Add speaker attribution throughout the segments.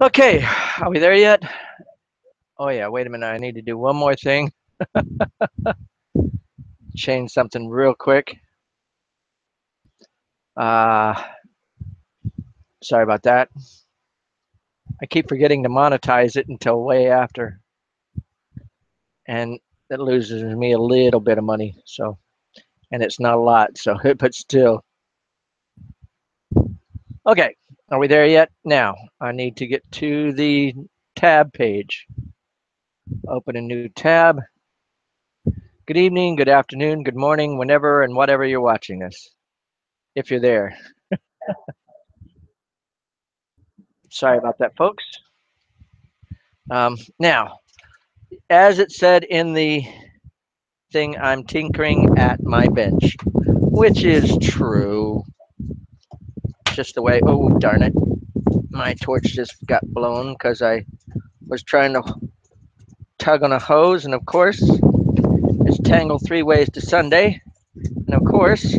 Speaker 1: Okay, are we there yet? Oh yeah, wait a minute. I need to do one more thing. Change something real quick. Uh, Sorry about that. I keep forgetting to monetize it until way after, and it loses me a little bit of money. So, and it's not a lot. So, but still. Okay, are we there yet? Now, I need to get to the tab page. Open a new tab. Good evening, good afternoon, good morning, whenever and whatever you're watching this, if you're there. Sorry about that, folks. Now, as it said in the thing, I'm tinkering at my bench, which is true. Just the way, oh, darn it. My torch just got blown because I was trying to tug on a hose, and of course, it's tangled three ways to Sunday. And of course,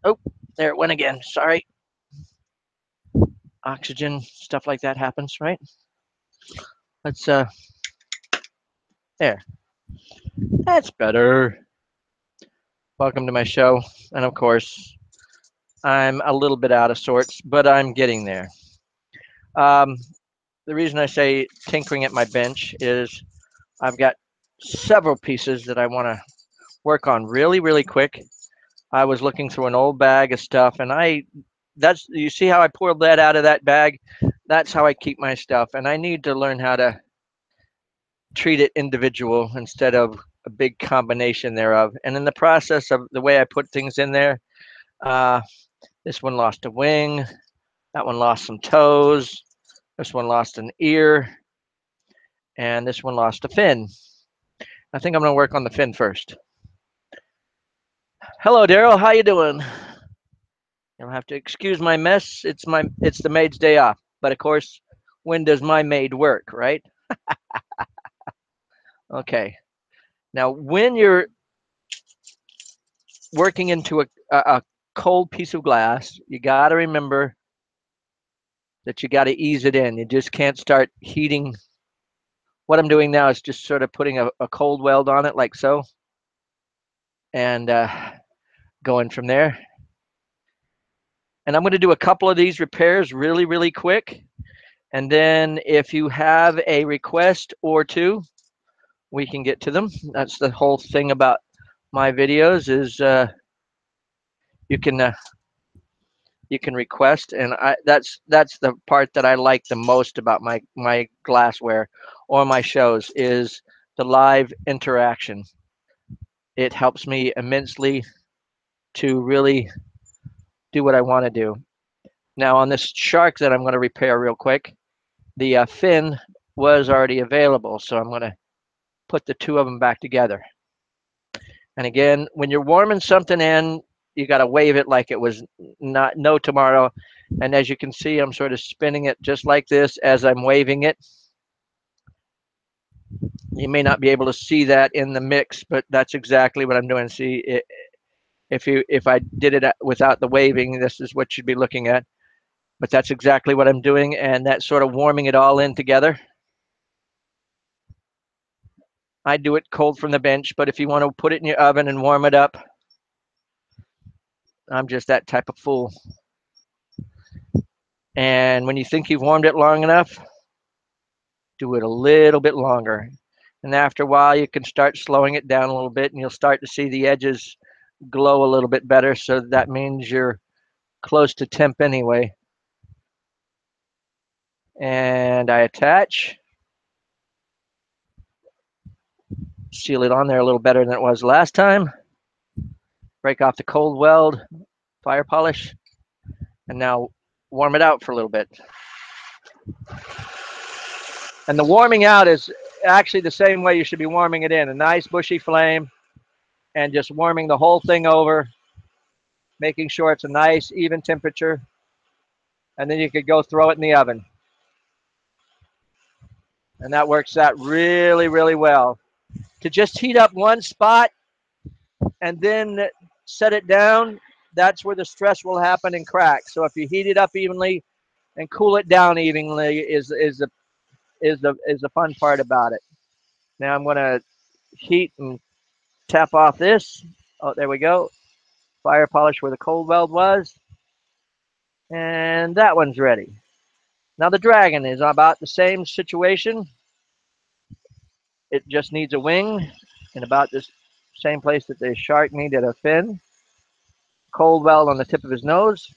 Speaker 1: oh, there it went again. Sorry. Oxygen, stuff like that happens, right? Let's, there. That's better. Welcome to my show. And of course, I'm a little bit out of sorts, but I'm getting there. Um, the reason I say tinkering at my bench is I've got several pieces that I want to work on really, really quick. I was looking through an old bag of stuff, and that's, you see how I poured that out of that bag? That's how I keep my stuff, and I need to learn how to treat it individual instead of a big combination thereof. And in the process of the way I put things in there, uh, this one lost a wing, that one lost some toes, this one lost an ear, and this one lost a fin. I think I'm going to work on the fin first. Hello, Daryl. How you doing? You'll have to excuse my mess. It's the maid's day off. But of course, when does my maid work, right? Okay. Now, when you're working into a cold piece of glass, you got to remember that you got to ease it in. You just can't start heating. What I'm doing now is just sort of putting a cold weld on it like so, and going from there. And I'm going to do a couple of these repairs really, really quick. And then if you have a request or two, we can get to them. That's the whole thing about my videos is you can uh, you can request, and that's the part that I like the most about my glassware or my shows is the live interaction. It helps me immensely to really do what I want to do. Now on this shark that I'm going to repair real quick, the fin was already available, so I'm going to put the two of them back together. And again, when you're warming something in, you got to wave it like it was not no tomorrow. And as you can see, I'm sort of spinning it just like this as I'm waving it. You may not be able to see that in the mix, but that's exactly what I'm doing. See, if I did it without the waving, this is what you'd be looking at. But that's exactly what I'm doing, and that's sort of warming it all in together. I do it cold from the bench, but if you want to put it in your oven and warm it up, I'm just that type of fool. And when you think you've warmed it long enough, do it a little bit longer. And after a while, you can start slowing it down a little bit, and you'll start to see the edges glow a little bit better. So that means you're close to temp anyway. And I attach, seal it on there a little better than it was last time. Break off the cold weld, fire polish, and now warm it out for a little bit. And the warming out is actually the same way you should be warming it in. A nice bushy flame and just warming the whole thing over, making sure it's a nice even temperature. And then you could go throw it in the oven. And that works out really, really well. To just heat up one spot and then set it down, that's where the stress will happen and crack. So if you heat it up evenly, and cool it down evenly is the fun part about it. Now I'm going to heat and tap off this. Oh, there we go. Fire polish where the cold weld was. And that one's ready. Now the dragon is about the same situation. It just needs a wing in about this same place that the shark needed a fin. Cold weld on the tip of his nose.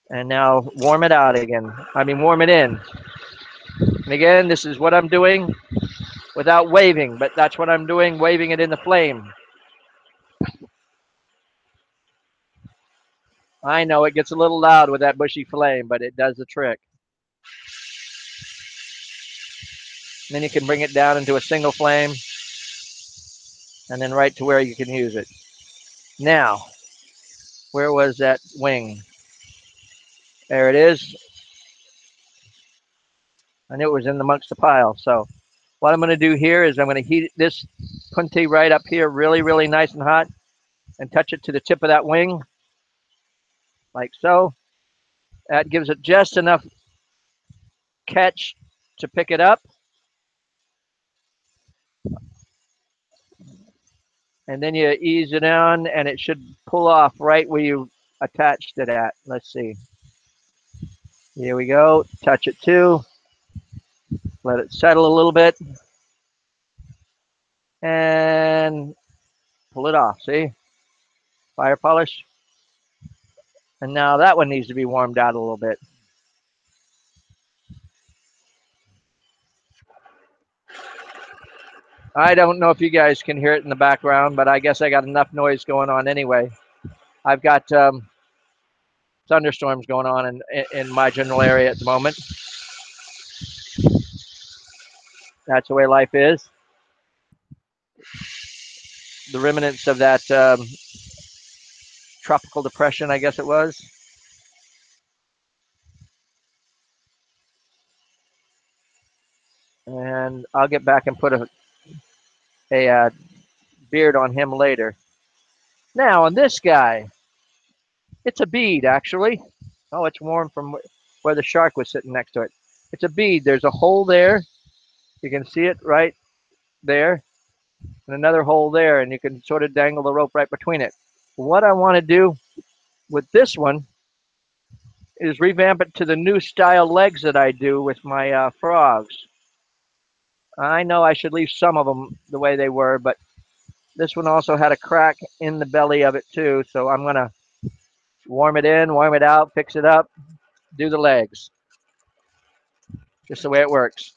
Speaker 1: And now warm it out again. I mean, warm it in. And again, this is what I'm doing without waving, but that's what I'm doing, waving it in the flame. I know it gets a little loud with that bushy flame, but it does the trick. And then you can bring it down into a single flame and then right to where you can use it. Now, where was that wing? There it is. I knew it was in amongst the pile. So what I'm going to do here is I'm going to heat this punty right up here really, really nice and hot and touch it to the tip of that wing like so. That gives it just enough catch to pick it up. And then you ease it on and it should pull off right where you attached it at. Let's see. Here we go. Touch it too. Let it settle a little bit. And pull it off. See? Fire polish. And now that one needs to be warmed out a little bit. I don't know if you guys can hear it in the background, but I guess I got enough noise going on anyway. I've got thunderstorms going on in my general area at the moment. That's the way life is. The remnants of that tropical depression, I guess it was. And I'll get back and put a beard on him later. Now on this guy, it's a bead actually. Oh, it's warm from where the shark was sitting next to it. It's a bead. There's a hole there. You can see it right there, and another hole there, and you can sort of dangle the rope right between it. What I want to do with this one is revamp it to the new style legs that I do with my frogs. I know I should leave some of them the way they were, but this one also had a crack in the belly of it too, so I'm going to warm it in, warm it out, fix it up, do the legs. Just the way it works.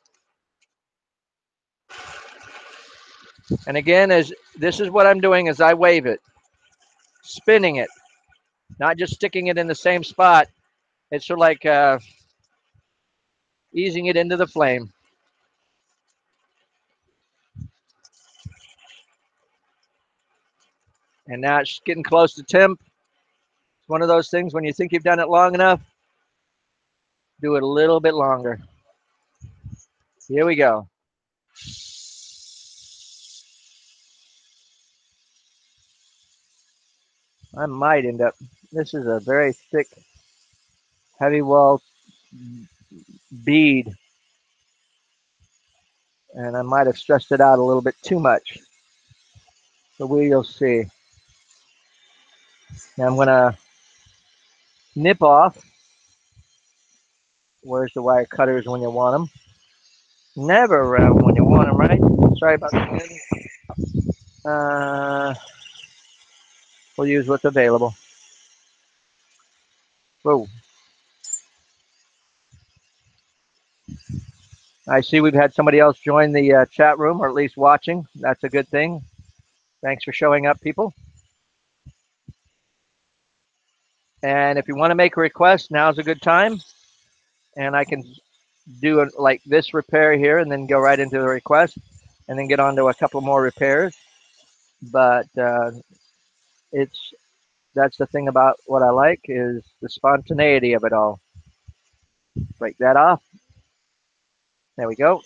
Speaker 1: And again, as this is what I'm doing as I wave it, spinning it, not just sticking it in the same spot. It's sort of like easing it into the flame. And now it's getting close to temp. It's one of those things when you think you've done it long enough, do it a little bit longer. Here we go. I might end up, this is a very thick, heavy wall bead. And I might have stressed it out a little bit too much. So we'll see. Now I'm going to nip off. Where's the wire cutters when you want them? Never around when you want them, right? Sorry about that. We'll use what's available. Whoa. I see we've had somebody else join the chat room, or at least watching. That's a good thing. Thanks for showing up, people. And if you want to make a request, now's a good time. And I can do like this repair here and then go right into the request and then get on to a couple more repairs. But it's that's the thing about what I like is the spontaneity of it all. Break that off. There we go.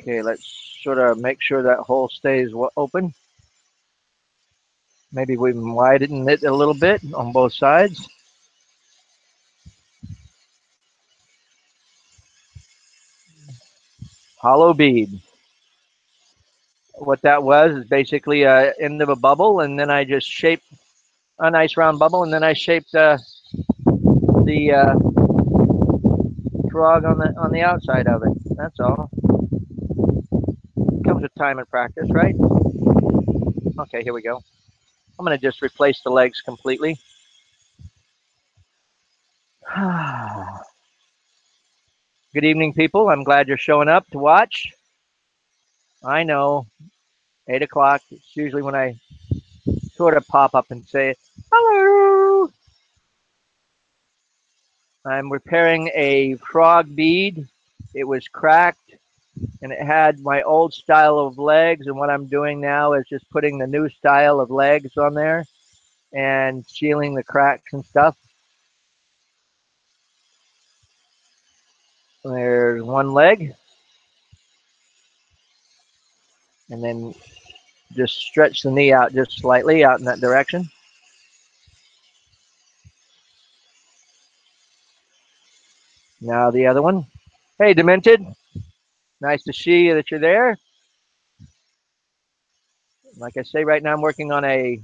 Speaker 1: Okay, let's sort of make sure that hole stays open. Maybe we widen it a little bit on both sides. Hollow bead. What that was is basically a end of a bubble, and then I just shaped a nice round bubble, and then I shaped the frog on the outside of it. That's all. Comes with time and practice, right? Okay, here we go. I'm going to just replace the legs completely. Good evening, people. I'm glad you're showing up to watch. I know, 8 o'clock. It's usually when I sort of pop up and say, hello. I'm repairing a frog bead. It was cracked, and it had my old style of legs. And what I'm doing now is just putting the new style of legs on there and sealing the cracks and stuff. There's one leg. And then just stretch the knee out just slightly out in that direction. Now the other one. Hey, Demented. Nice to see you that you're there. Like I say, right now I'm working on a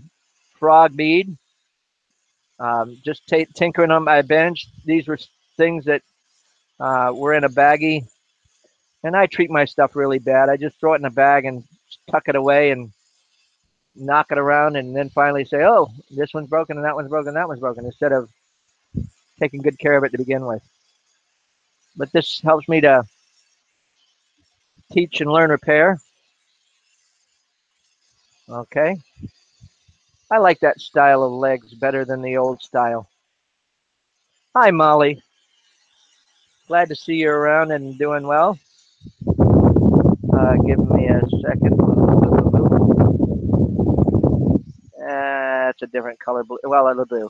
Speaker 1: frog bead. Just tinkering on my bench. These were things that were in a baggie. And I treat my stuff really bad. I just throw it in a bag and tuck it away and knock it around and then finally say, oh, this one's broken and that one's broken, that one's broken, instead of taking good care of it to begin with. But this helps me to teach and learn repair. Okay. I like that style of legs better than the old style. Hi, Molly. Glad to see you around and doing well. Give me a second. It's a different color blue. Well, it'll do.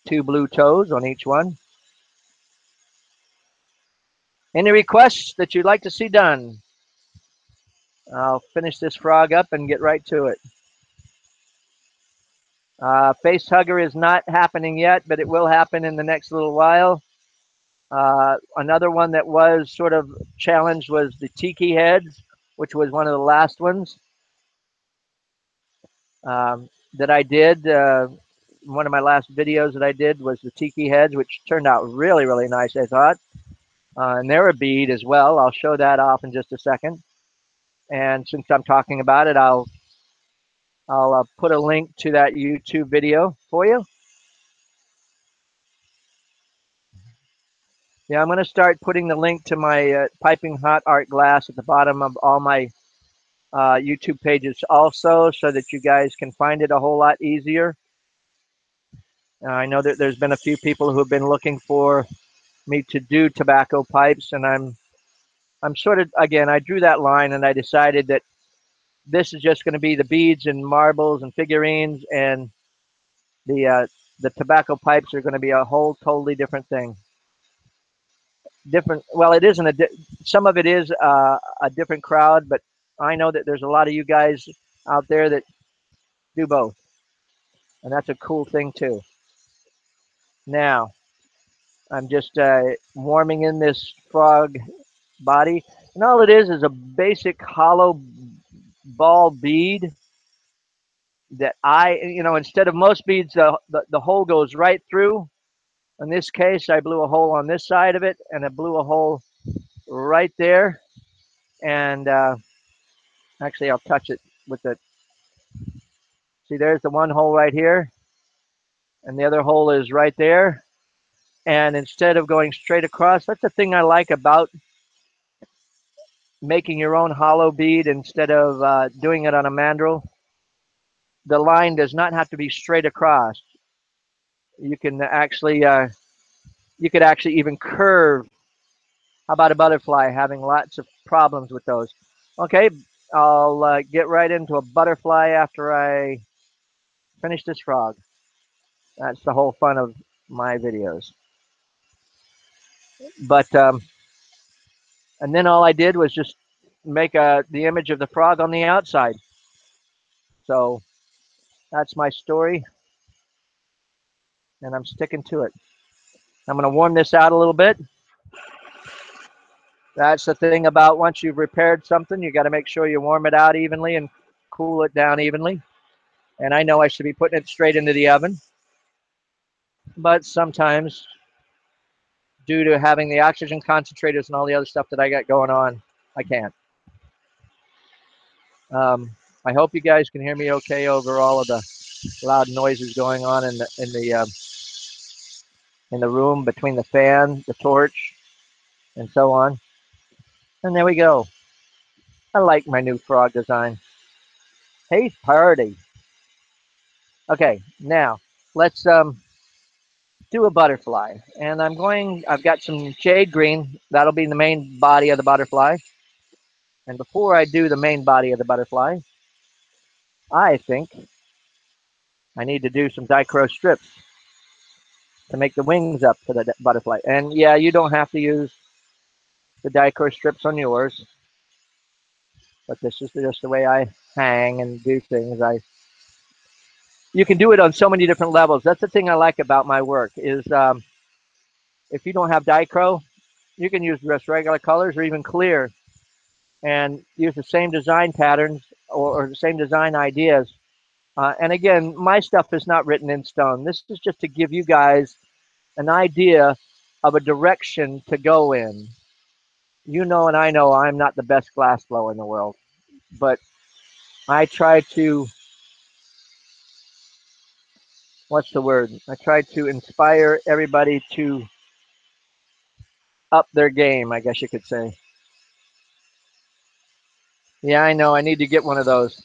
Speaker 1: 2 blue toes on each one. Any requests that you'd like to see done? I'll finish this frog up and get right to it. Face hugger is not happening yet, but it will happen in the next little while. Another one that was sort of challenged was the TIKI heads, which was one of the last ones that I did. One of my last videos that I did was the TIKI heads, which turned out really, really nice, I thought. And they're a bead as well. I'll show that off in just a second. And since I'm talking about it, I'll put a link to that YouTube video for you. Yeah, I'm going to start putting the link to my piping hot art glass at the bottom of all my YouTube pages also, so that you guys can find it a whole lot easier. I know that there's been a few people who have been looking for me to do tobacco pipes, and I'm sort of, again, I drew that line and I decided that this is just going to be the beads and marbles and figurines, and the tobacco pipes are going to be a whole totally different thing. Different, well, it isn't some of it is a different crowd, but I know that there's a lot of you guys out there that do both, and that's a cool thing too. Now I'm just warming in this frog body, and all it is a basic hollow ball bead that instead of most beads, the hole goes right through. In this case, I blew a hole on this side of it, and I blew a hole right there. And actually, I'll touch it with the, see, there's the one hole right here, and the other hole is right there. And instead of going straight across, that's the thing I like about making your own hollow bead instead of doing it on a mandrel. The line does not have to be straight across. You can actually, you could actually even curve. How about a butterfly? Having lots of problems with those. Okay, I'll get right into a butterfly after I finish this frog. That's the whole fun of my videos. But and then all I did was just make the image of the frog on the outside. So that's my story, and I'm sticking to it. I'm going to warm this out a little bit. That's the thing about once you've repaired something, you got to make sure you warm it out evenly and cool it down evenly. And I know I should be putting it straight into the oven, but sometimes due to having the oxygen concentrators and all the other stuff that I got going on, I can't. Um, I hope you guys can hear me okay over all of the loud noises going on in the room between the fan, the torch, and so on. And there we go. I like my new frog design. Hey, party. Okay, now let's do a butterfly. And I've got some jade green. That'll be the main body of the butterfly. And before I do the main body of the butterfly, I think I need to do some dichro strips to make the wings up to the butterfly. And yeah, you don't have to use the dichro strips on yours, but this is just the way I hang and do things. You can do it on so many different levels. That's the thing I like about my work is if you don't have dichro, you can use just regular colors or even clear and use the same design patterns or the same design ideas. And again, my stuff is not written in stone. This is just to give you guys an idea of a direction to go in. You know, and I know I'm not the best glass blower in the world, but I try to, what's the word? I try to inspire everybody to up their game, I guess you could say. Yeah, I know. I need to get one of those.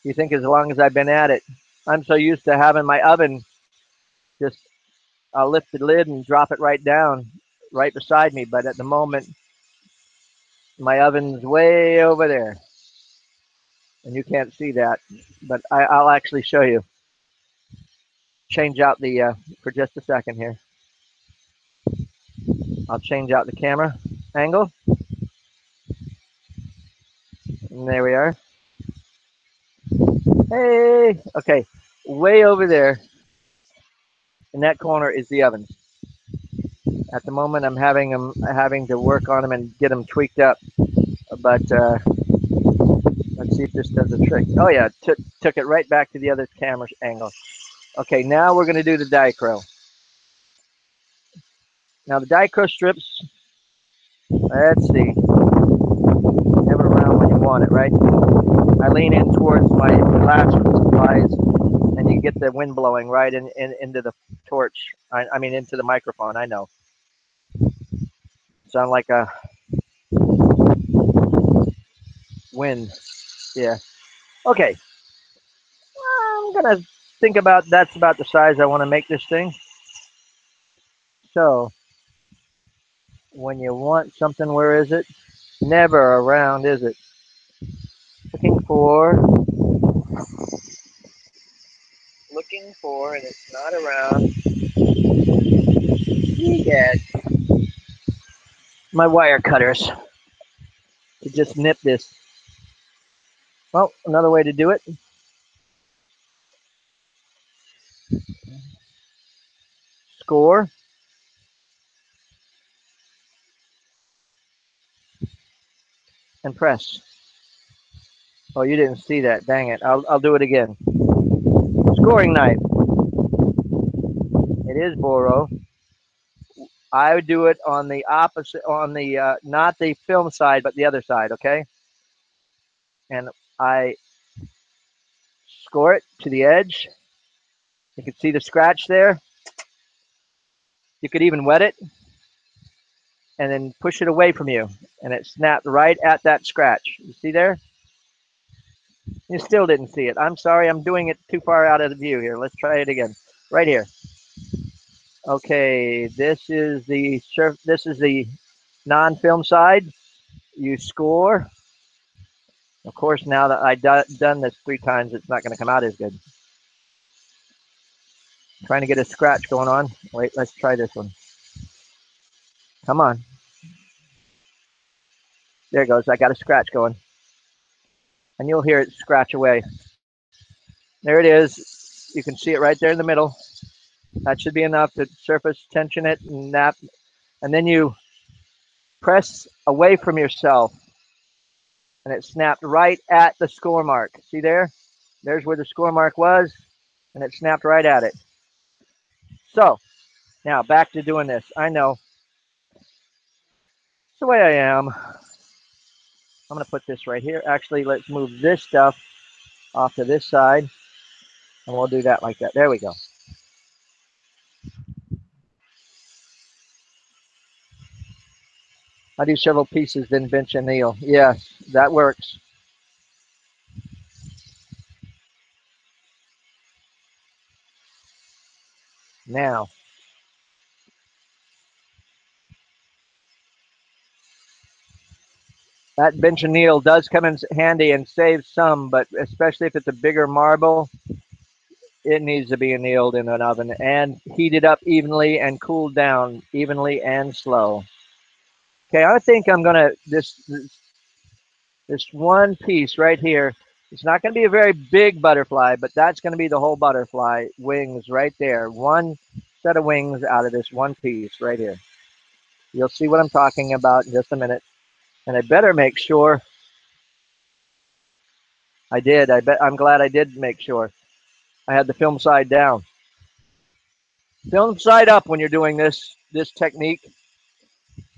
Speaker 1: You think as long as I've been at it, I'm so used to having my oven just I'll lift the lid and drop it right down right beside me. But at the moment, my oven's way over there, and you can't see that. But I'll actually show you. Change out the for just a second here. I'll change out the camera angle. And there we are. Hey, okay, way over there in that corner is the oven. At the moment, I'm having to work on them and get them tweaked up. But let's see if this does the trick. Oh yeah, took it right back to the other camera angle. Okay, now we're going to do the dichro. Now the dichro strips, let's see, have it around when you want it, right? I lean in towards my glass supplies and you get the wind blowing right into the torch. I mean, into the microphone, I know. Sound like a wind, yeah. Okay, I'm going to think about, that's about the size I want to make this thing. So, when you want something, where is it? Never around, is it? Looking for, and it's not around. Yeah, my wire cutters to just nip this. Well, another way to do it. Score and press. Oh, you didn't see that. Dang it. I'll do it again. Scoring knife. It is Boro. I would do it on the opposite, on the not the film side, but the other side. Okay. And I score it to the edge. You can see the scratch there. You could even wet it and then push it away from you, and it snapped right at that scratch. You see there? You still didn't see it. I'm sorry. I'm doing it too far out of the view here. Let's try it again. Right here. Okay, this is the non-film side. You score. Of course, now that I've done this 3 times, it's not going to come out as good. Trying to get a scratch going on. Wait, let's try this one. Come on. There it goes. I got a scratch going. And you'll hear it scratch away. There it is. You can see it right there in the middle. That should be enough to surface tension it and that. And then you press away from yourself. And it snapped right at the score mark. See there? There's where the score mark was. And it snapped right at it. So, now back to doing this. I know. It's the way I am. I'm going to put this right here. Actually, let's move this stuff off to this side. And we'll do that like that. There we go. I do several pieces, then bench and kneel. Yes, that works. Now, that bench and kneel does come in handy and save some, but especially if it's a bigger marble, it needs to be annealed in an oven and heated up evenly and cooled down evenly and slow. Okay, I think I'm gonna this one piece right here. It's not going to be a very big butterfly, but that's going to be the whole butterfly wings right there. One set of wings out of this one piece right here. You'll see what I'm talking about in just a minute. And I better make sure I did. I'm glad I did make sure. I had the film side down. Film side up when you're doing this technique.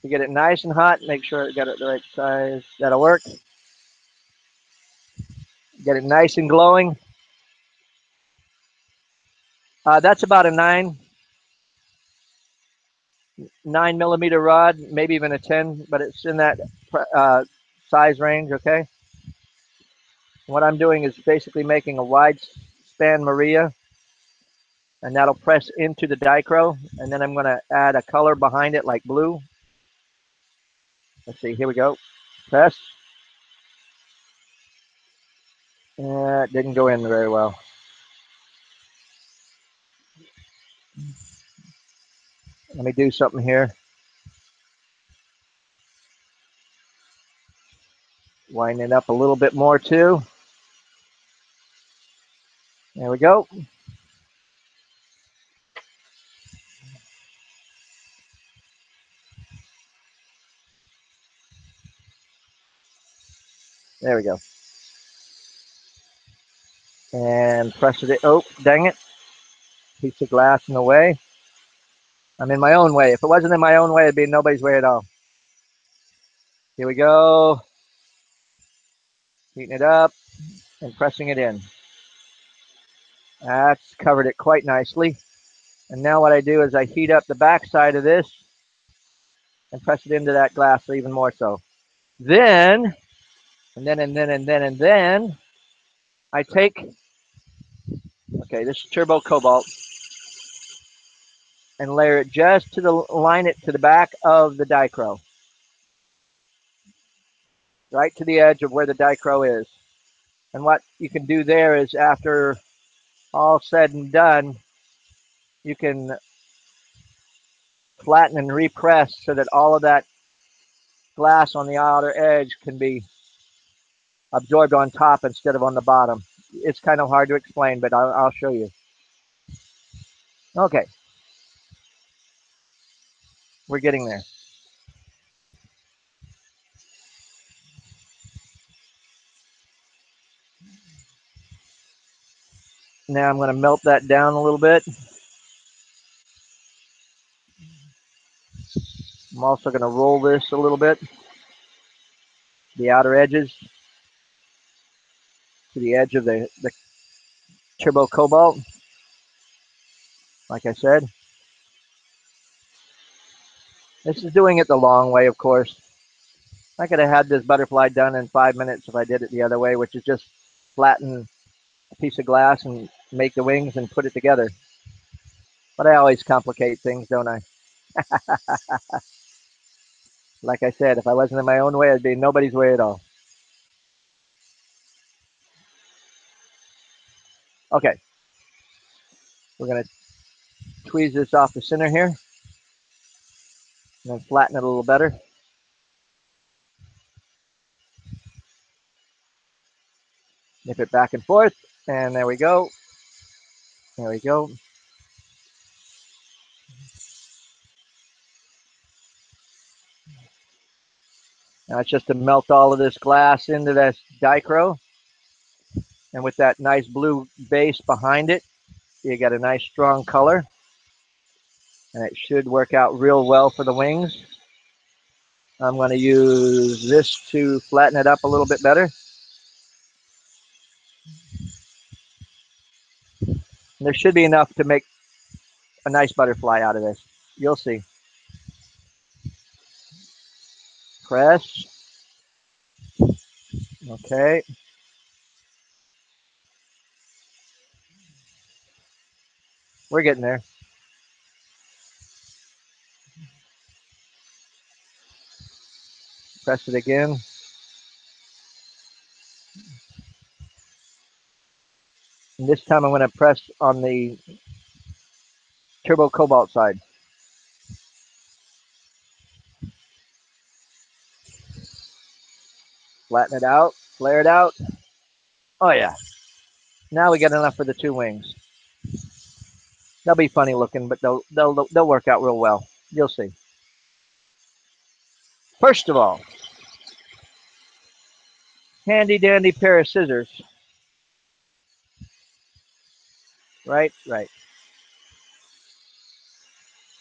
Speaker 1: You get it nice and hot. Make sure it got it the right size. That'll work. Get it nice and glowing. That's about a 9 millimeter rod, maybe even a 10, but it's in that size range. Okay. What I'm doing is basically making a wide span Maria, and that'll press into the dichro, and then I'm going to add a color behind it like blue. Let's see, here we go. Press. It didn't go in very well. Let me do something here. Wind it up a little bit more too. There we go. There we go. And press it. Oh, dang it. Piece of glass in the way. I'm in my own way. If it wasn't in my own way, it'd be nobody's way at all. Here we go. Heating it up and pressing it in. That's covered it quite nicely. And now what I do is I heat up the back side of this and press it into that glass even more so. Then, and then, I take, okay, this is turbo cobalt, and layer it just to the line it to the back of the dichro, right to the edge of where the dichro is. And what you can do there is after all said and done, you can flatten and repress so that all of that glass on the outer edge can be absorbed on top instead of on the bottom. It's kind of hard to explain, but I'll show you. Okay, we're getting there. Now I'm going to melt that down a little bit. I'm also going to roll this a little bit, the outer edges to the edge of the turbo cobalt, like I said. This is doing it the long way, of course. I could have had this butterfly done in 5 minutes if I did it the other way, which is just flatten a piece of glass and make the wings and put it together. But I always complicate things, don't I? Like I said, if I wasn't in my own way, it'd be nobody's way at all. Okay, we're going to tweeze this off the center here. And then flatten it a little better. Nip it back and forth. And there we go. There we go. Now it's just to melt all of this glass into this dichro. And with that nice blue base behind it, you get a nice strong color. And it should work out real well for the wings. I'm going to use this to flatten it up a little bit better. And there should be enough to make a nice butterfly out of this. You'll see. Press. Okay. We're getting there. Press it again. And this time I'm going to press on the turbo cobalt side. Flatten it out. Flare it out. Oh yeah. Now we get enough for the two wings. They'll be funny looking, but they'll work out real well. You'll see. First of all, handy dandy pair of scissors. Right.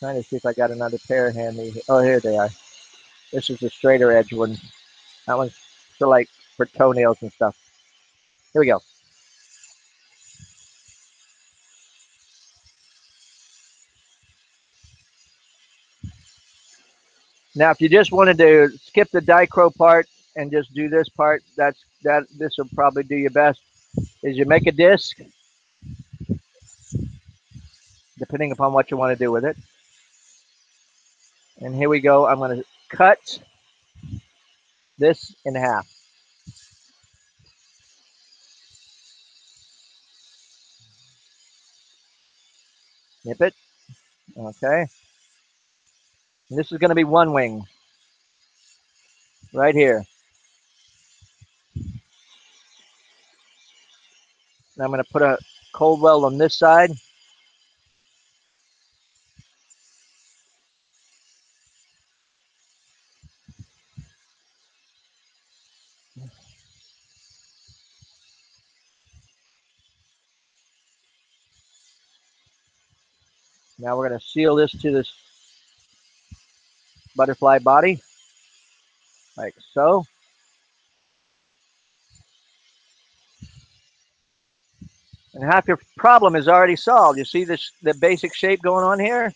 Speaker 1: Trying to see if I got another pair handy. Oh, here they are. This is the straighter edge one. That one's for toenails and stuff. Here we go. Now, if you just wanted to skip the dichro part and just do this part, this will probably do you best. Is you make a disc, depending upon what you want to do with it. And here we go. I'm going to cut this in half. Nip it. Okay. And this is going to be one wing right here. And I'm going to put a cold weld on this side. Now we're going to seal this to this butterfly body, like so. And half your problem is already solved. You see the basic shape going on here?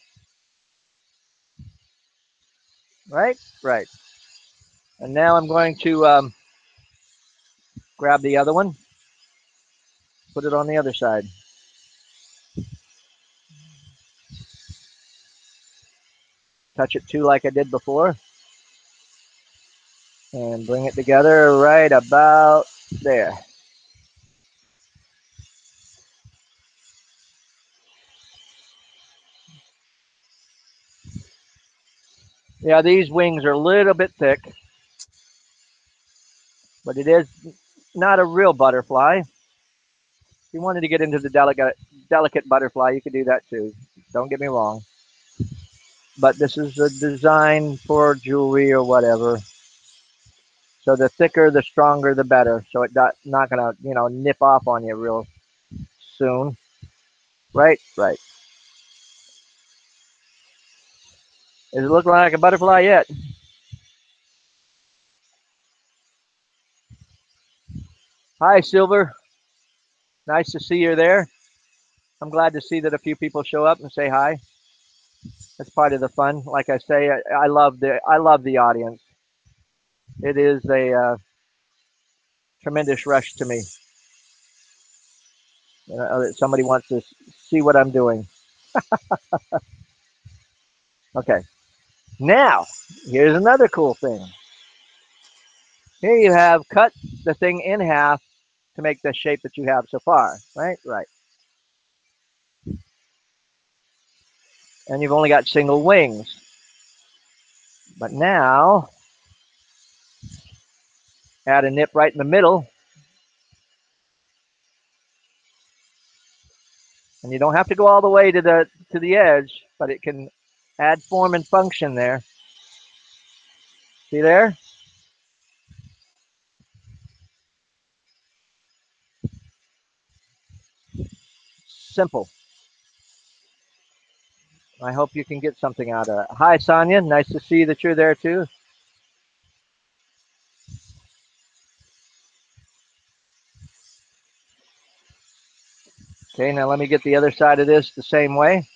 Speaker 1: Right? Right. And now I'm going to grab the other one, put it on the other side. Touch it too like I did before. And bring it together right about there. Yeah, these wings are a little bit thick, but it is not a real butterfly. If you wanted to get into the delicate butterfly, you could do that too. Don't get me wrong. But this is a design for jewelry or whatever. So the thicker, the stronger, the better. So it's not gonna, nip off on you real soon. Right, right. Is it looking like a butterfly yet? Hi, Silver. Nice to see you there. I'm glad to see that a few people show up and say hi. That's part of the fun. Like I say, I love the audience. It is a tremendous rush to me. That somebody wants to see what I'm doing. Okay. Now, here's another cool thing. Here you have cut the thing in half to make the shape that you have so far. Right, right. And you've only got single wings. But now, add a nip right in the middle. And you don't have to go all the way to the edge, but it can add form and function there. See there? Simple. I hope you can get something out of it. Hi, Sonia. Nice to see that you're there too. Okay, now let me get the other side of this the same way.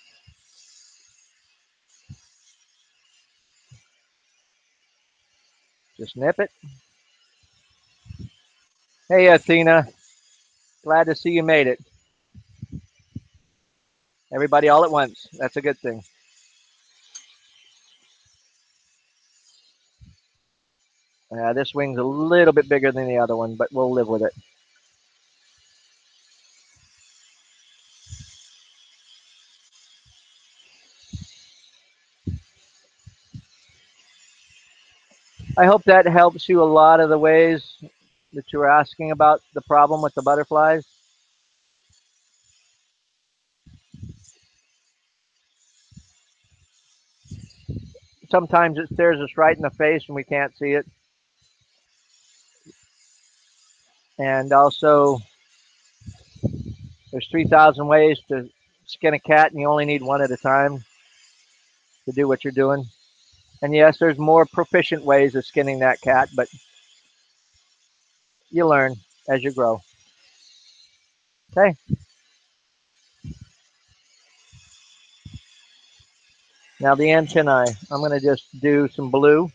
Speaker 1: Just nip it. Hey, Athena. Glad to see you made it. Everybody all at once. That's a good thing. This wing's a little bit bigger than the other one, but we'll live with it. I hope that helps you a lot of the ways that you were asking about the problem with the butterflies. Sometimes it stares us right in the face and we can't see it. And also, there's 3,000 ways to skin a cat, and you only need one at a time to do what you're doing. And yes, there's more proficient ways of skinning that cat, but you learn as you grow. Okay. Now the antennae. I'm going to just do some blue.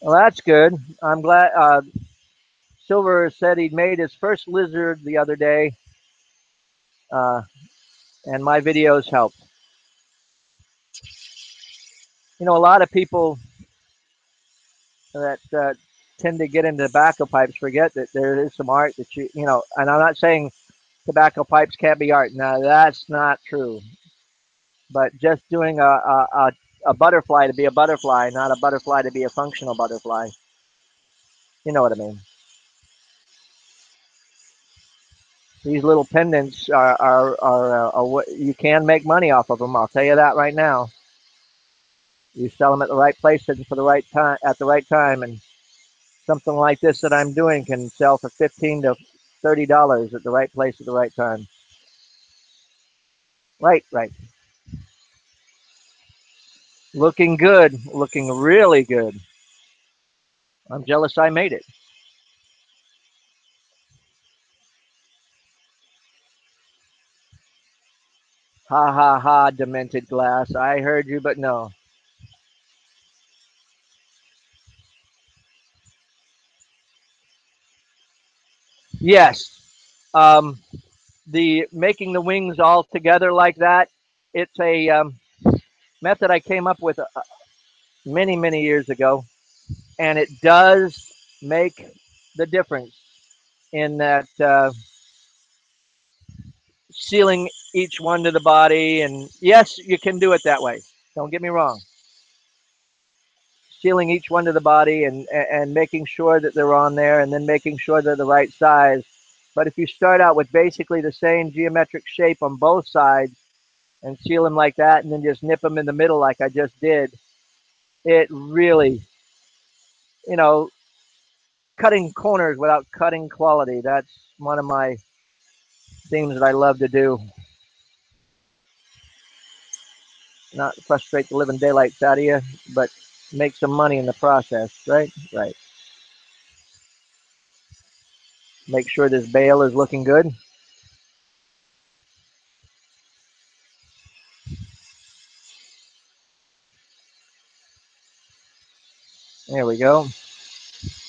Speaker 1: Well, that's good. I'm glad. Silver said he'd made his first lizard the other day, uh, and my videos helped. You know, a lot of people that tend to get into tobacco pipes forget that there is some art that you know, and I'm not saying tobacco pipes can't be art. No, that's not true. But just doing a butterfly to be a butterfly, not a butterfly to be a functional butterfly. You know what I mean? These little pendants are what you can make money off of them. I'll tell you that right now. You sell them at the right place and for the right time at the right time, and something like this that I'm doing can sell for $15 to $30 at the right place at the right time. Right, right. Looking good, looking really good. I'm jealous I made it. Ha ha ha, demented glass. I heard you, but no. Yes. Um, the making the wings all together like that, it's a method I came up with many, many years ago, and it does make the difference in that sealing each one to the body. And yes, you can do it that way. Don't get me wrong. Sealing each one to the body and making sure that they're on there, and then making sure they're the right size. But if you start out with basically the same geometric shape on both sides and seal them like that, and then just nip them in the middle like I just did, it really, you know, cutting corners without cutting quality. That's one of my things that I love to do. Not frustrate the living daylights out of you, but make some money in the process, right? Right. Make sure this bale is looking good. There we go.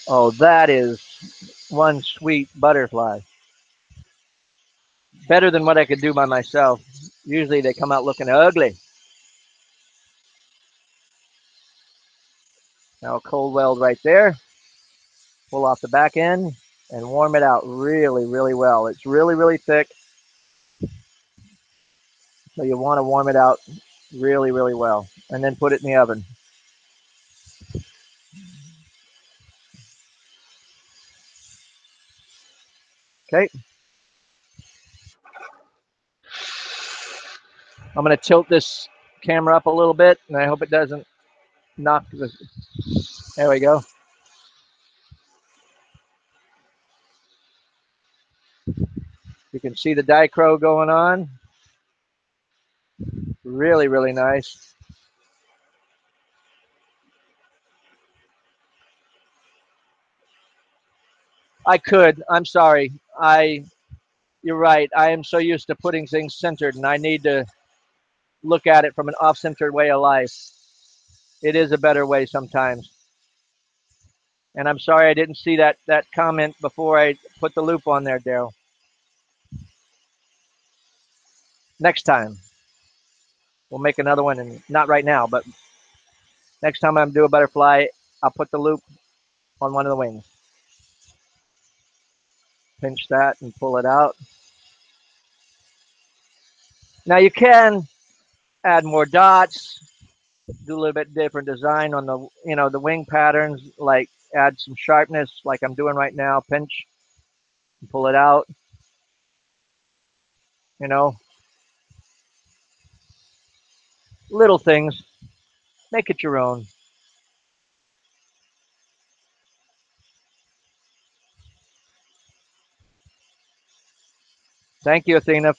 Speaker 1: Oh, that is one sweet butterfly. Better than what I could do by myself. Usually they come out looking ugly. Now cold weld right there. Pull off the back end and warm it out really, really well. It's really, really thick. So you want to warm it out really, really well, and then put it in the oven. Okay. I'm going to tilt this camera up a little bit, and I hope it doesn't knock the. There we go. You can see the dichro going on. Really, really nice. I could. I'm sorry. You're right. I am so used to putting things centered, and I need to look at it from an off-centered way of life. It is a better way sometimes. And I'm sorry I didn't see that comment before I put the loop on there, Daryl. Next time, we'll make another one, and not right now, but next time I'm do a butterfly, I'll put the loop on one of the wings. Pinch that and pull it out. Now you can add more dots, do a little bit different design on the wing patterns, like add some sharpness, like I'm doing right now. Pinch and pull it out. You know, little things. Make it your own. Thank you, Athena,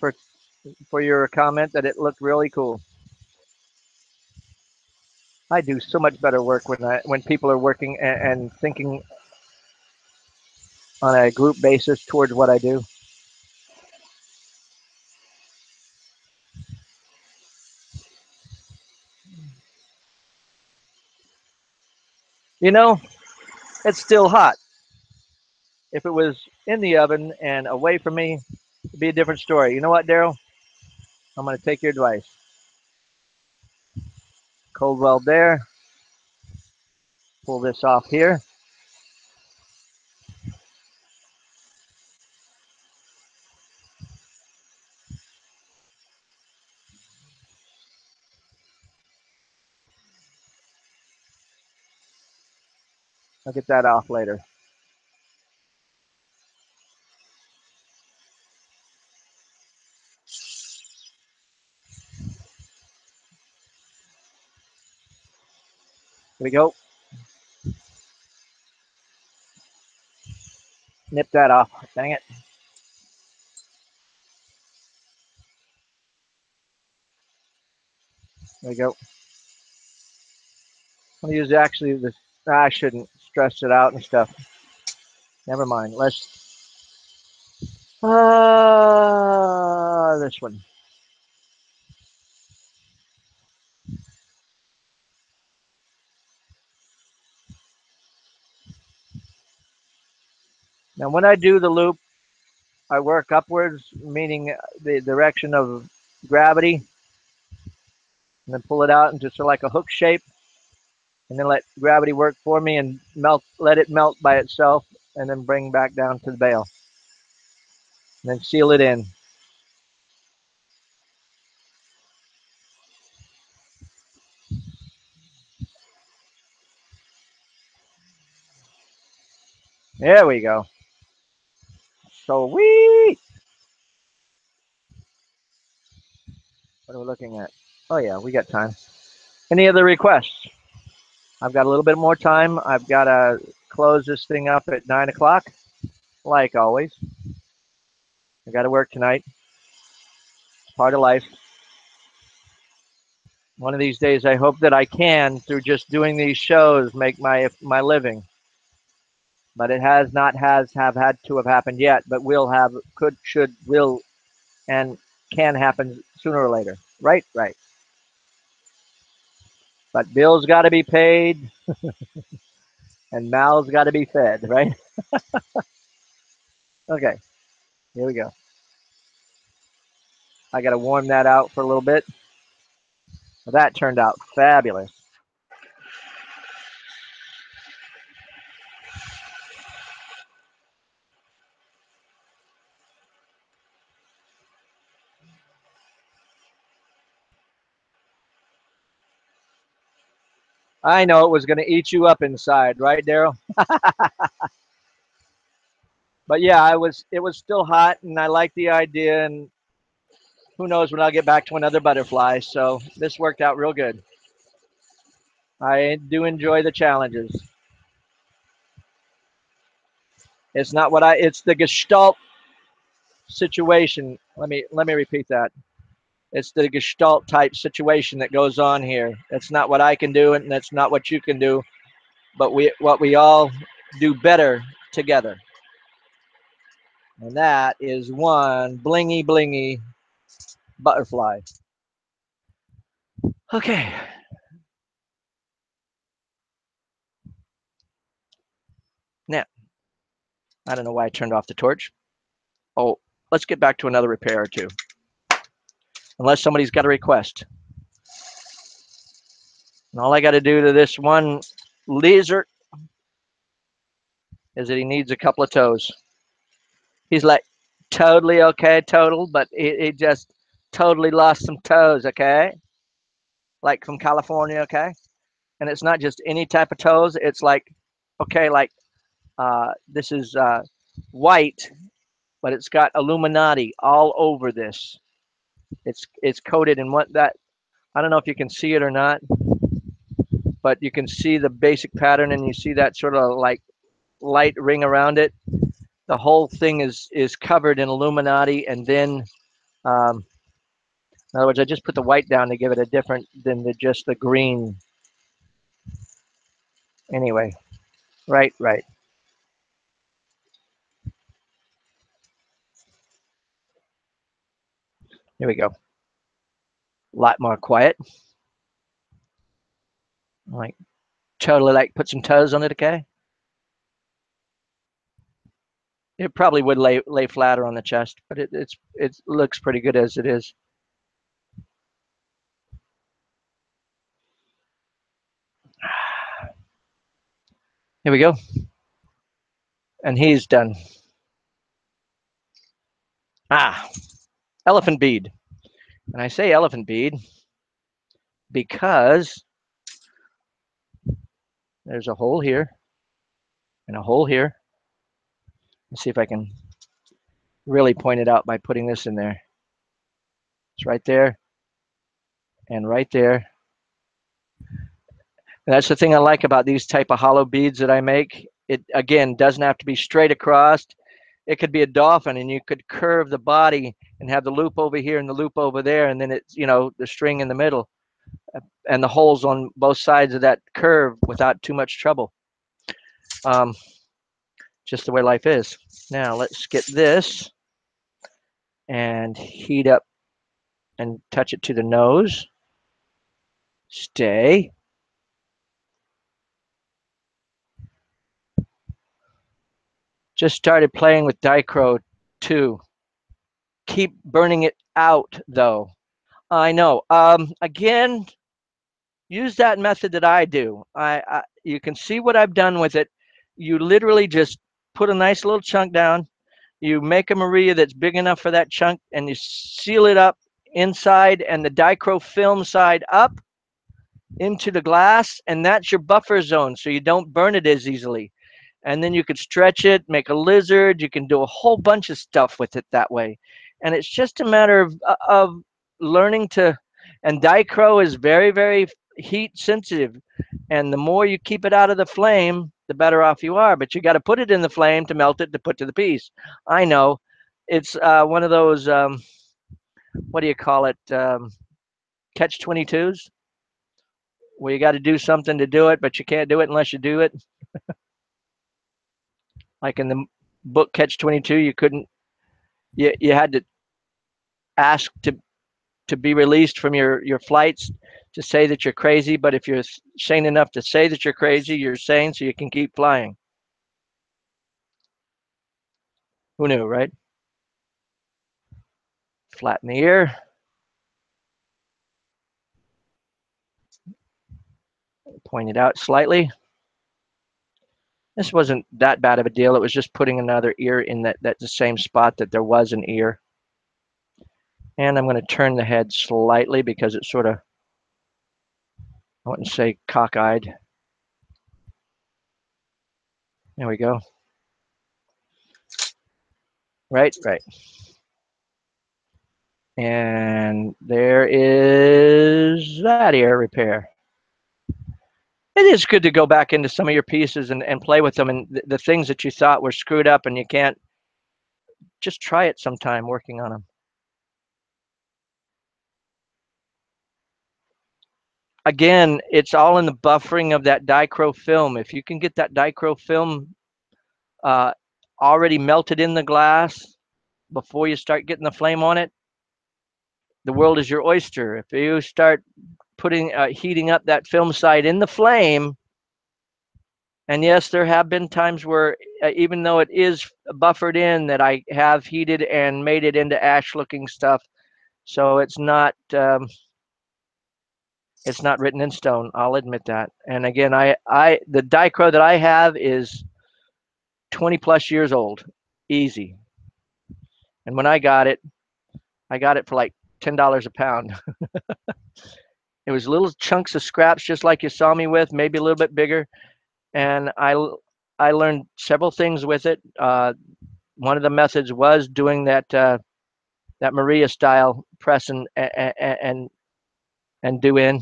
Speaker 1: for your comment that it looked really cool. I do so much better work when people are working and thinking on a group basis towards what I do. You know, it's still hot. If it was in the oven and away from me, it'd be a different story. You know what, Daryl? I'm going to take your advice. Cold weld there. Pull this off here. I'll get that off later. Here we go. Nip that off. Dang it. There we go. I'm going to use actually this. I shouldn't stress it out and stuff. Never mind. Let's. This one. Now, when I do the loop, I work upwards, meaning the direction of gravity, and then pull it out into sort of like a hook shape, and then let gravity work for me and let it melt by itself, and then bring back down to the bale, and then seal it in. There we go. Sweet. What are we looking at? Oh yeah, we got time. Any other requests? I've got a little bit more time. I've got to close this thing up at 9 o'clock, like always. I got to work tonight. It's part of life. One of these days, I hope that I can, through just doing these shows, make my living. But it has not have had to have happened yet. But will have, could, should, will, and can happen sooner or later. Right, right. But bills got to be paid, and mouths got to be fed. Right. Okay. Here we go. I got to warm that out for a little bit. Well, that turned out fabulous. I know it was going to eat you up inside, right, Daryl? But yeah, it was still hot, and I like the idea. And who knows when I'll get back to another butterfly. So this worked out real good. I do enjoy the challenges. It's not what it's the gestalt situation. Let me repeat that. It's the gestalt type situation that goes on here. It's not what I can do, and that's not what you can do, but what we all do better together. And that is one blingy blingy butterfly. Okay. Now, I don't know why I turned off the torch. Oh, let's get back to another repair or two. Unless somebody's got a request. And all I got to do to this one lizard is that he needs a couple of toes. He's like totally okay, total, but he just totally lost some toes, okay? Like from California, okay? And it's not just any type of toes. It's like, okay, like this is white, but it's got Illuminati all over this. It's coated in what that, I don't know if you can see it or not, but you can see the basic pattern, and you see that sort of like light ring around it. The whole thing is covered in Illuminati, and then in other words, I just put the white down to give it a different than just the green. Anyway, right. Here we go. A lot more quiet. Like totally like put some toes on it, okay? It probably would lay flatter on the chest, but it looks pretty good as it is. Here we go. And he's done. Elephant bead. And I say elephant bead because there's a hole here and a hole here. Let's see if I can really point it out by putting this in there. It's right there and right there. And that's the thing I like about these type of hollow beads that I make. It, again, doesn't have to be straight across. It could be a dolphin, and you could curve the body and have the loop over here and the loop over there, and then it's, the string in the middle and the holes on both sides of that curve without too much trouble. Just the way life is. Now let's get this and heat up and touch it to the nose. Stay. Just started playing with dichro too. Keep burning it out though. I know. Again, use that method that I do. You can see what I've done with it. You literally just put a nice little chunk down. You make a Maria that's big enough for that chunk, and you seal it up inside and the dichro film side up into the glass, and that's your buffer zone, so you don't burn it as easily. And then you could stretch it, make a lizard. You can do a whole bunch of stuff with it that way. And it's just a matter of learning to, and dichro is very, very heat sensitive. And the more you keep it out of the flame, the better off you are. But you got to put it in the flame to melt it to put to the piece. I know. It's one of those, what do you call it, catch-22s, where you got to do something to do it, but you can't do it unless you do it. Like in the book Catch-22, you couldn't, you had to ask to be released from your flights to say that you're crazy, but if you're sane enough to say that you're crazy, you're sane, so you can keep flying. Who knew, right? Flatten the ear. Point it out slightly. This wasn't that bad of a deal. It was just putting another ear in that the same spot that there was an ear. And I'm going to turn the head slightly because it sort of I wouldn't say cockeyed. There we go. Right. And there is that ear repair. It is good to go back into some of your pieces and play with them, and the things that you thought were screwed up and you can't, just try it sometime working on them. Again, it's all in the buffering of that dichro film. If you can get that dichro film uh, already melted in the glass before you start getting the flame on it, the world is your oyster. If you start putting heating up that film side in the flame, and yes, there have been times where even though it is buffered in, that I have heated and made it into ash looking stuff. So it's not written in stone. I'll admit that. And again, the dichro that I have is 20 plus years old, easy. And when I got it for like $10 a pound. It was little chunks of scraps, just like you saw me with, maybe a little bit bigger. And I learned several things with it. One of the methods was doing that Maria style press and do in,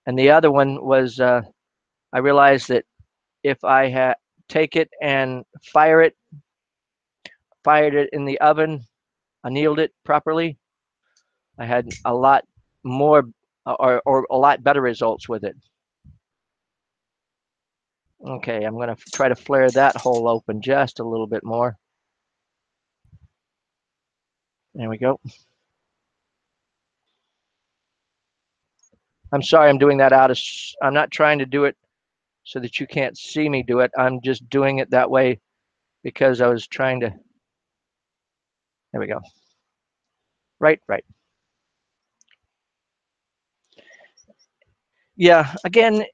Speaker 1: and the other one was I realized that if I had take it and fired it in the oven, annealed it properly, I had a lot more or a lot better results with it. Okay, I'm going to try to flare that hole open just a little bit more. There we go. I'm sorry I'm doing that I'm not trying to do it so that you can't see me do it. I'm just doing it that way because I was trying to, there we go. Right. Yeah, again,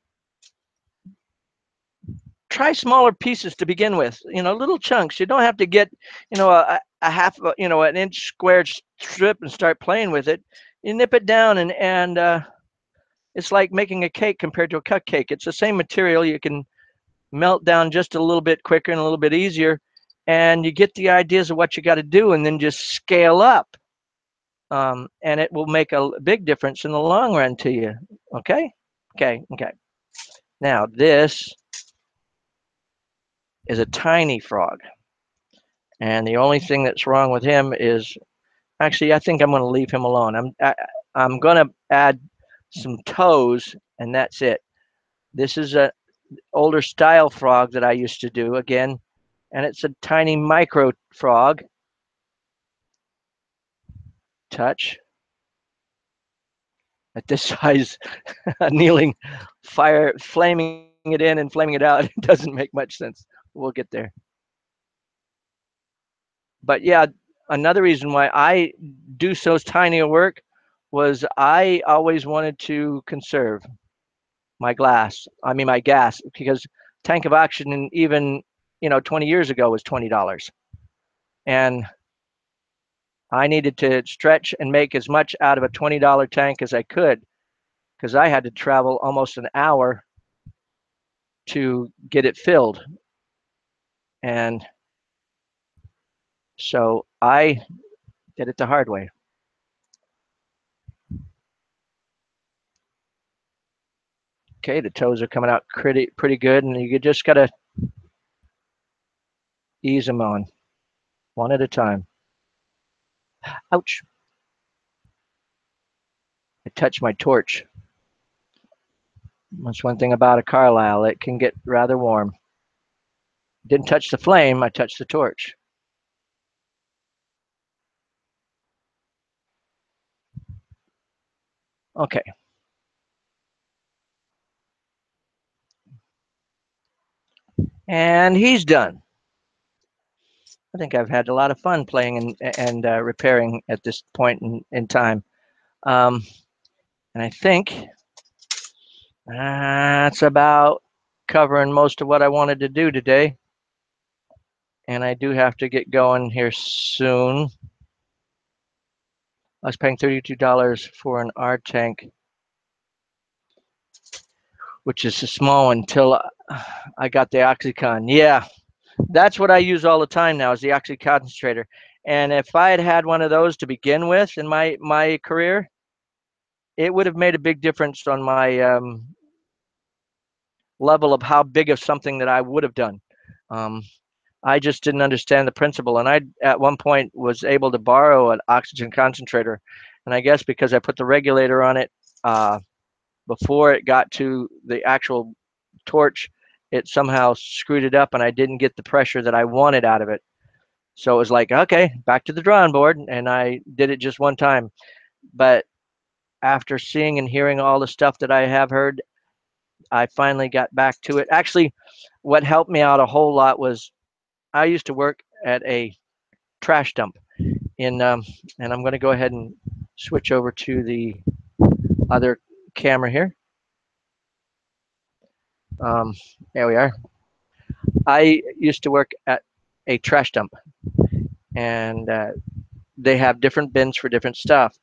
Speaker 1: try smaller pieces to begin with, little chunks. You don't have to get, a half, an inch square strip and start playing with it. You nip it down and it's like making a cake compared to a cupcake. It's the same material. You can melt down just a little bit quicker and a little bit easier, and you get the ideas of what you got to do, and then just scale up, and it will make a big difference in the long run to you. Okay. Now this is a tiny frog, and the only thing that's wrong with him is, actually, I think I'm going to leave him alone. I'm going to add some toes, and that's it. This is a older style frog that I used to do again, and it's a tiny micro frog. Touch at this size, annealing, flaming it in and flaming it out. It doesn't make much sense. We'll get there. But yeah, another reason why I do so tiny a work was I always wanted to conserve my my gas, because tank of oxygen even 20 years ago was $20, and I needed to stretch and make as much out of a $20 tank as I could, because I had to travel almost an hour to get it filled. And so I did it the hard way. Okay, the toes are coming out pretty good, and you just gotta ease them on, one at a time. Ouch. I touched my torch. That's one thing about a Carlisle, it can get rather warm. Didn't touch the flame, I touched the torch. Okay. And he's done. I think I've had a lot of fun playing and repairing at this point in time. And I think that's about covering most of what I wanted to do today. And I do have to get going here soon. I was paying $32 for an R tank. which is a small until I got the Oxycontin. Yeah, that's what I use all the time now is the oxy concentrator. And if I had had one of those to begin with in my career, it would have made a big difference on my level of how big of something that I would have done. Um, I just didn't understand the principle, and I at one point was able to borrow an oxygen concentrator, and I guess because I put the regulator on it uh, before it got to the actual torch, it somehow screwed it up, and I didn't get the pressure that I wanted out of it. So it was like, okay, back to the drawing board, and I did it just one time. But after seeing and hearing all the stuff that I have heard, I finally got back to it. Actually, what helped me out a whole lot was I used to work at a trash dump in, and I'm going to go ahead and switch over to the other camera here. Um, there we are. I used to work at a trash dump, and they have different bins for different stuff.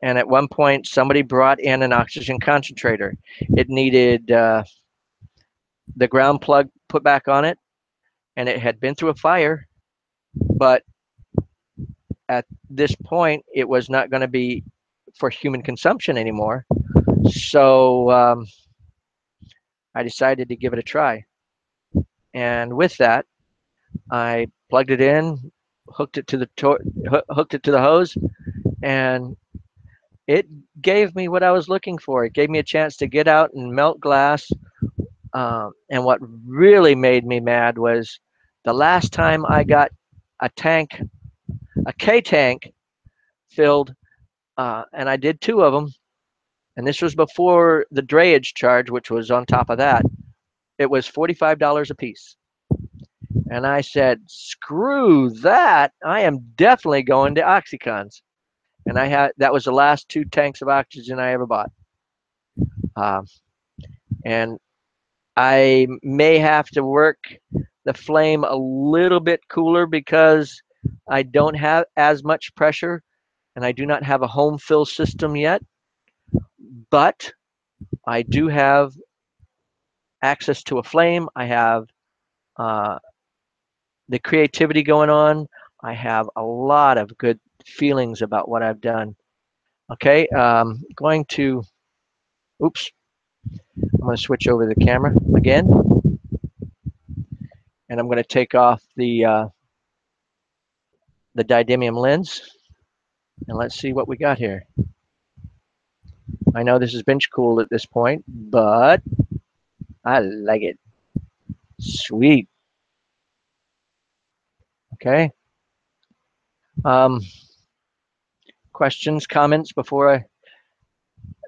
Speaker 1: And at one point, somebody brought in an oxygen concentrator. It needed the ground plug put back on it, and it had been through a fire, but at this point, it was not going to be for human consumption anymore. So I decided to give it a try. And with that, I plugged it in, hooked it to the hose, and it gave me what I was looking for. It gave me a chance to get out and melt glass. And what really made me mad was the last time I got a tank, a K tank filled, and I did two of them. And this was before the drayage charge, which was on top of that. It was $45 a piece. And I said, screw that. I am definitely going to Oxycons. And that was the last two tanks of oxygen I ever bought. And I may have to work the flame a little bit cooler because I don't have as much pressure and I do not have a home fill system yet. But I do have access to a flame. I have uh, the creativity going on. I have a lot of good feelings about what I've done. Okay, going to, oops, I'm going to switch over the camera again, and I'm going to take off the didymium lens, and let's see what we got here. I know this is bench cooled at this point, but I like it. Sweet. Okay. Questions, comments before I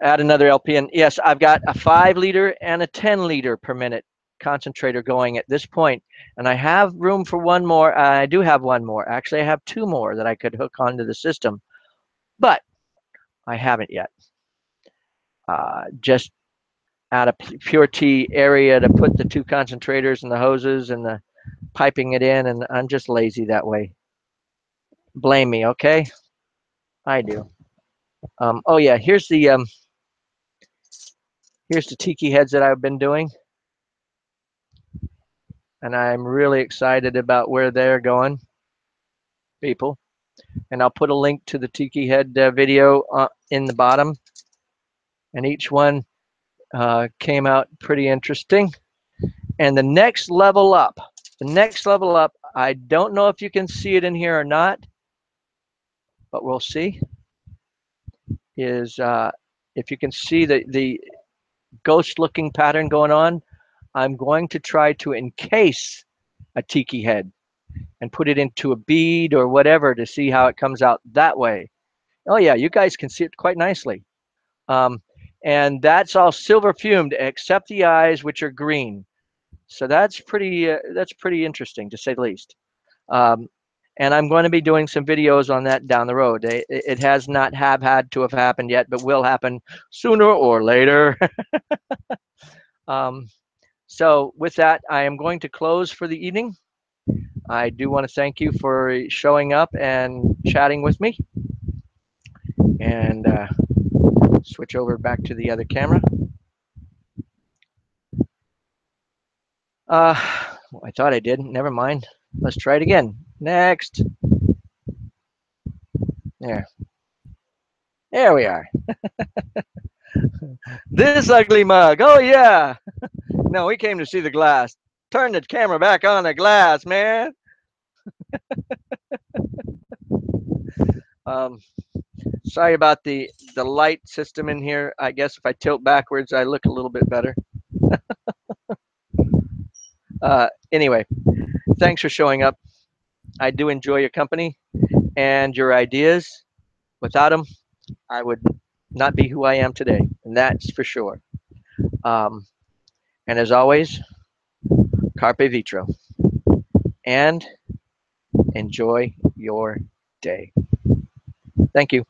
Speaker 1: add another LP? And yes, I've got a 5-liter and a 10-liter per minute concentrator going at this point, and I have room for one more. I do have one more. Actually, I have two more that I could hook onto the system, but I haven't yet. Just out of pure T area to put the two concentrators and the hoses and the piping it in, and I'm just lazy that way. Blame me, okay? I do. Oh yeah, here's the TIKI heads that I've been doing, and I'm really excited about where they're going, people. And I'll put a link to the TIKI head video in the bottom. And each one came out pretty interesting. And the next level up, I don't know if you can see it in here or not, but we'll see, is if you can see the ghost looking pattern going on, I'm going to try to encase a TIKI head and put it into a bead or whatever to see how it comes out that way. Oh yeah, you guys can see it quite nicely. And that's all silver fumed except the eyes, which are green. So that's pretty interesting to say the least. And I'm going to be doing some videos on that down the road. It has not had to have happened yet, but will happen sooner or later. So with that, I am going to close for the evening. I do want to thank you for showing up and chatting with me. And switch over back to the other camera. Uh, I thought I did. Never mind. Let's try it again. Next. There. There we are. This ugly mug. Oh, yeah. No, we came to see the glass. Turn the camera back on the glass, man. Um, sorry about the light system in here. I guess if I tilt backwards, I look a little bit better. Anyway, thanks for showing up. I do enjoy your company and your ideas. Without them, I would not be who I am today, and that's for sure. Um, and as always, carpe vitro, and enjoy your day. Thank you.